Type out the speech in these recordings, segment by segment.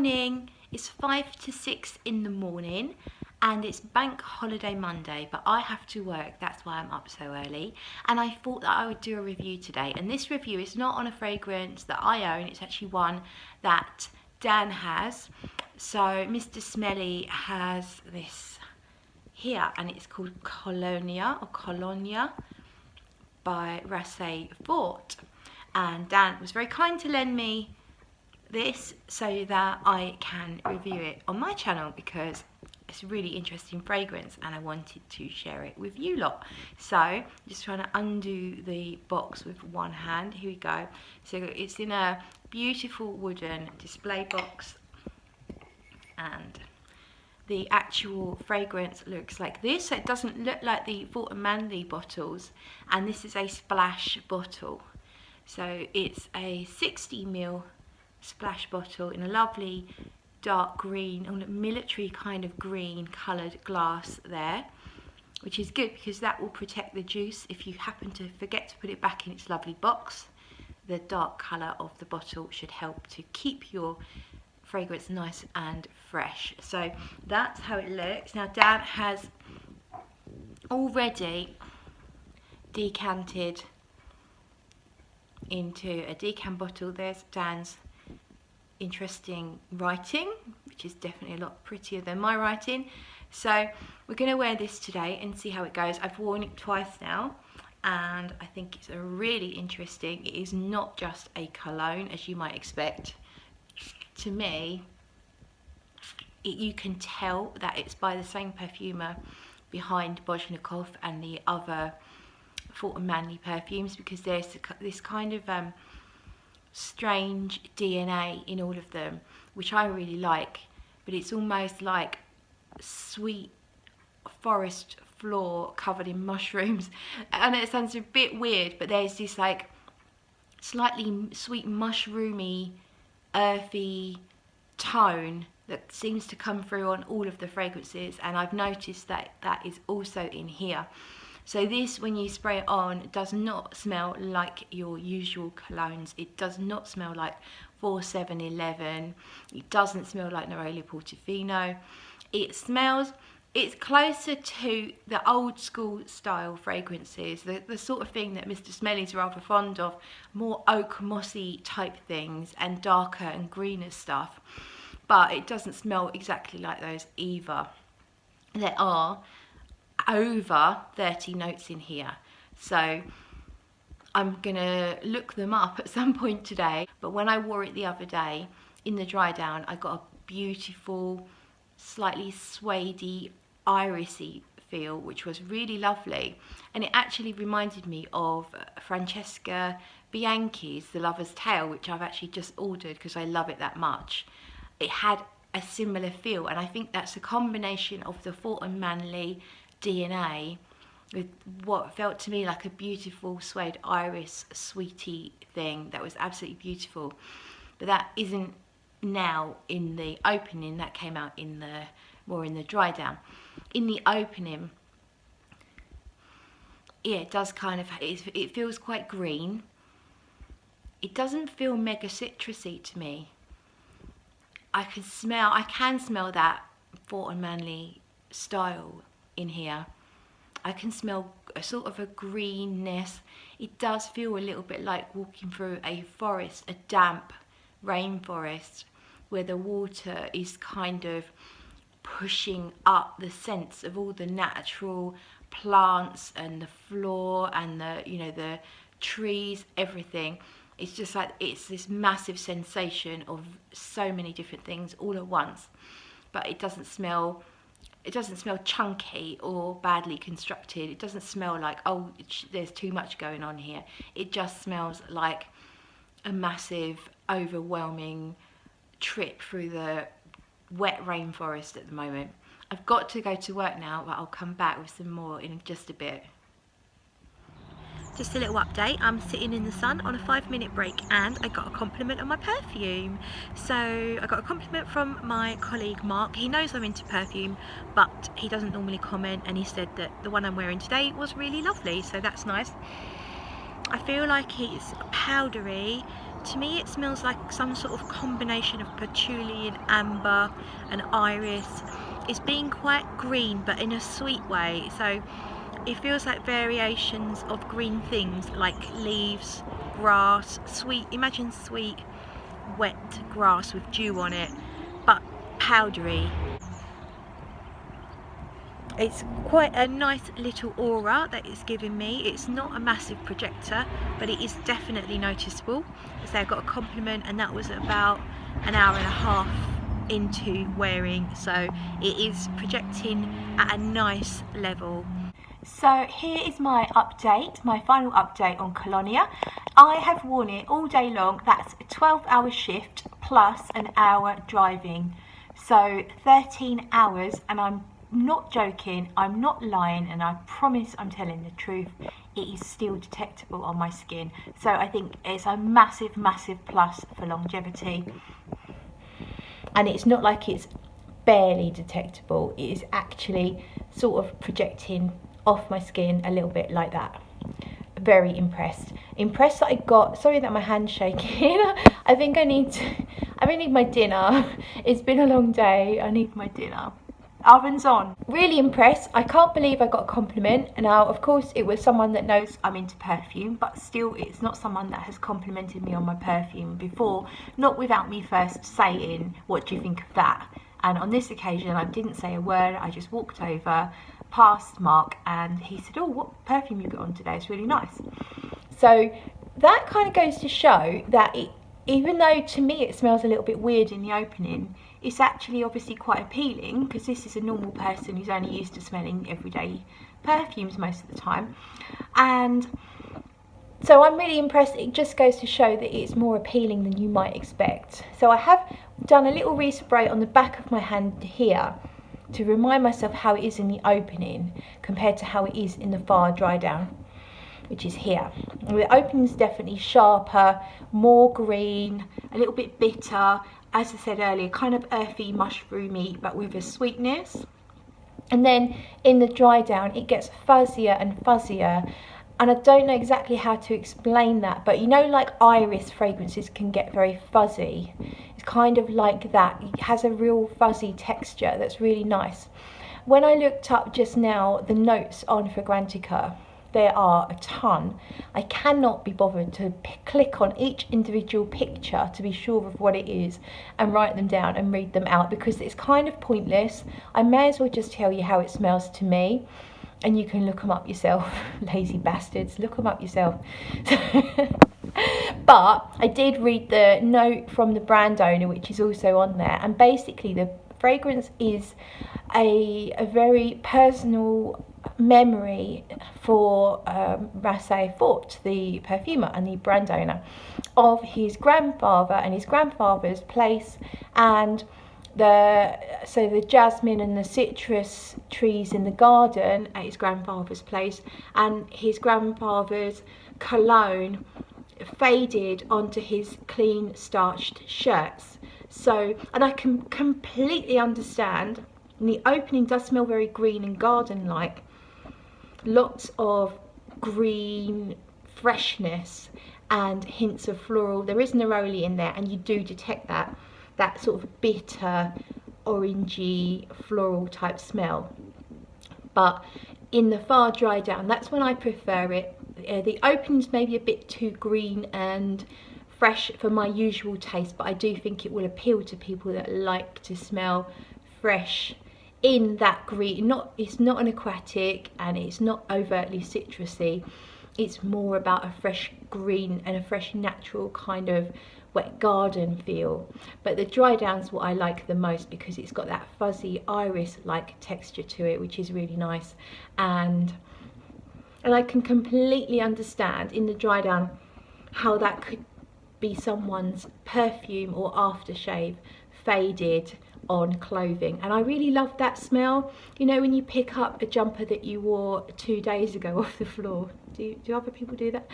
morning. It's 5 to 6 in the morning and it's bank holiday Monday, but I have to work, that's why I'm up so early. And I thought that I would do a review today, and this review is not on a fragrance that I own, it's actually one that Dan has. So Mr. Smelly has this here and it's called Kolonya by Rasei Fort, and Dan was very kind to lend me this so that I can review it on my channel because it's a really interesting fragrance and I wanted to share it with you lot. So just trying to undo the box with one hand. Here we go. So it's in a beautiful wooden display box, and the actual fragrance looks like this. So it doesn't look like the Fort Manley bottles, and this is a splash bottle. So it's a 60ml splash bottle in a lovely dark green, or military kind of green coloured glass there, which is good because that will protect the juice if you happen to forget to put it back in its lovely box. The dark colour of the bottle should help to keep your fragrance nice and fresh. So that's how it looks. Now Dan has already decanted into a decant bottle. There's Dan's interesting writing, which is definitely a lot prettier than my writing. So we're going to wear this today and see how it goes. I've worn it twice now and I think it's a really interesting. It is not just a cologne as you might expect. To me, you can tell that it's by the same perfumer behind Bojnikov and the other Fort Manley perfumes, because there's this kind of strange DNA in all of them, which I really like, but it's almost like sweet forest floor covered in mushrooms. I know it sounds a bit weird, but there's this like slightly sweet mushroomy earthy tone that seems to come through on all of the fragrances, and I've noticed that that is also in here. So this, when you spray it on, does not smell like your usual colognes. It does not smell like 4711. It doesn't smell like Neroli Portofino. It smells, it's closer to the old school style fragrances, the sort of thing that Mr. Smelly's rather fond of, more oak mossy type things and darker and greener stuff. But it doesn't smell exactly like those either. There are over 30 notes in here, so I'm gonna look them up at some point today. But when I wore it the other day in the dry down, I got a beautiful, slightly suede-y, irisy feel, which was really lovely, and it actually reminded me of Francesca Bianchi's The Lover's Tale, which I've actually just ordered because I love it that much. It had a similar feel, and I think that's a combination of the Fort Manley DNA with what felt to me like a beautiful suede iris sweetie thing that was absolutely beautiful. But that isn't now in the opening, that came out in the more in the dry down. In the opening, yeah, it does kind of, it feels quite green. It doesn't feel mega citrusy to me. I can smell that Fort Manley style in here. I can smell a sort of a greenness. It does feel a little bit like walking through a forest, a damp rainforest, where the water is kind of pushing up the scents of all the natural plants and the floor and the, you know, the trees, everything. It's just like, it's this massive sensation of so many different things all at once. But it doesn't smell chunky or badly constructed. It doesn't smell like, oh, there's too much going on here. It just smells like a massive, overwhelming trip through the wet rainforest at the moment. I've got to go to work now, but I'll come back with some more in just a bit. Just a little update, I'm sitting in the sun on a 5-minute break and I got a compliment on my perfume. So I got a compliment from my colleague Mark. He knows I'm into perfume, but he doesn't normally comment, and he said that the one I'm wearing today was really lovely, so that's nice. I feel like it's powdery, to me it smells like some sort of combination of patchouli and amber and iris. It's being quite green but in a sweet way, so it feels like variations of green things like leaves, grass, sweet, imagine sweet wet grass with dew on it, but powdery. It's quite a nice little aura that it's giving me. It's not a massive projector, but it is definitely noticeable. So I got a compliment, and that was about an hour and a half into wearing, so it is projecting at a nice level. So here is my update, my final update on Kolonya. I have worn it all day long. That's a 12-hour shift plus an hour driving, so 13 hours, and I'm not joking, I'm not lying, and I promise I'm telling the truth. It is still detectable on my skin, so I think it's a massive plus for longevity. And it's not like it's barely detectable, it is actually sort of projecting off my skin a little bit like that. Very impressed that I got, sorry that my hand's shaking. I think I need my dinner. It's been a long day, I need my dinner. Oven's on. Really impressed. I can't believe I got a compliment. Now, of course, it was someone that knows I'm into perfume, but still, it's not someone that has complimented me on my perfume before, not without me first saying, what do you think of that? And on this occasion, I didn't say a word. I just walked over past Mark, and he said, oh, what perfume you got on today? It's really nice. So that kind of goes to show that even though to me it smells a little bit weird in the opening, it's actually obviously quite appealing, because this is a normal person who's only used to smelling everyday perfumes most of the time. And so I'm really impressed. It just goes to show that it's more appealing than you might expect. So I have done a little respray on the back of my hand here to remind myself how it is in the opening compared to how it is in the far dry down, which is here. The opening is definitely sharper, more green, a little bit bitter. As I said earlier, kind of earthy, mushroomy, but with a sweetness. And then in the dry down, it gets fuzzier and fuzzier. And I don't know exactly how to explain that, but you know, like iris fragrances can get very fuzzy. It's kind of like that. It has a real fuzzy texture that's really nice. When I looked up just now the notes on Fragrantica, there are a ton. I cannot be bothered to click on each individual picture to be sure of what it is and write them down and read them out, because it's kind of pointless. I may as well just tell you how it smells to me, and you can look them up yourself. Lazy bastards, look them up yourself. But I did read the note from the brand owner, which is also on there, and basically the fragrance is a very personal memory for Rasei Fort, the perfumer and the brand owner, of his grandfather and his grandfather's place, and the jasmine and the citrus trees in the garden at his grandfather's place, and his grandfather's cologne faded onto his clean starched shirts. So, and I can completely understand, and the opening does smell very green and garden like, lots of green freshness and hints of floral. There is neroli in there, and you do detect that sort of bitter orangey floral type smell. But in the far dry down, that's when I prefer it. The opening's maybe a bit too green and fresh for my usual taste, but I do think it will appeal to people that like to smell fresh in that green. It's not an aquatic, and it's not overtly citrusy. It's more about a fresh green and a fresh natural kind of wet garden feel. But the dry down's what I like the most, because it's got that fuzzy iris like texture to it, which is really nice. And I can completely understand in the dry down how that could be someone's perfume or aftershave faded on clothing. And I really love that smell. You know, when you pick up a jumper that you wore 2 days ago off the floor, do other people do that?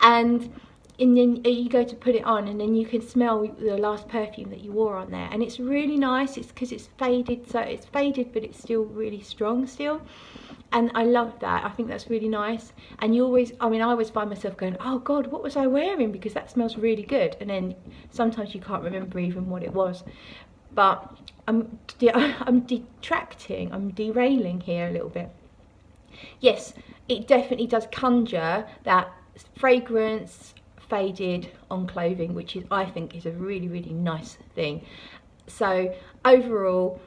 And then you go to put it on, and then you can smell the last perfume that you wore on there, and it's really nice. It's because it's faded, so it's faded but it's still really strong still. And I love that. I think that's really nice. And you always, I mean, I always find myself going, oh God, what was I wearing? Because that smells really good. And then sometimes you can't remember even what it was. But I'm detracting, I'm derailing here a little bit. Yes, it definitely does conjure that fragrance faded on clothing, which is, I think, is a really, really nice thing. So overall,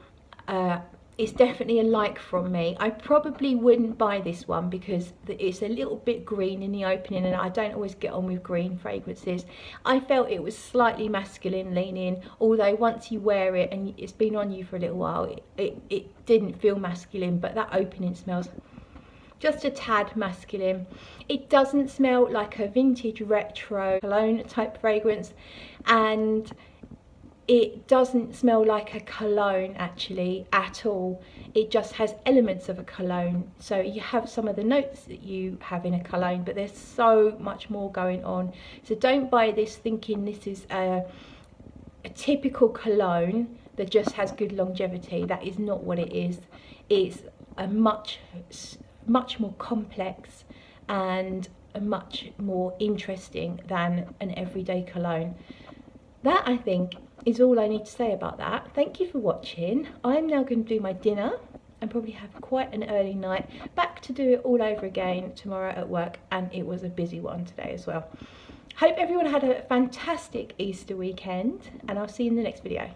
it's definitely a like from me. I probably wouldn't buy this one because it's a little bit green in the opening, and I don't always get on with green fragrances. I felt it was slightly masculine leaning, although once you wear it and it's been on you for a little while, it didn't feel masculine, but that opening smells just a tad masculine. It doesn't smell like a vintage retro cologne type fragrance, and it doesn't smell like a cologne actually at all. It just has elements of a cologne. So you have some of the notes that you have in a cologne, but there's so much more going on. So don't buy this thinking this is a typical cologne that just has good longevity. That is not what it is. It's a much more complex and a much more interesting than an everyday cologne. That, I think, is all I need to say about that. Thank you for watching. I'm now going to do my dinner and probably have quite an early night. Back to do it all over again tomorrow at work, and it was a busy one today as well. Hope everyone had a fantastic Easter weekend, and I'll see you in the next video.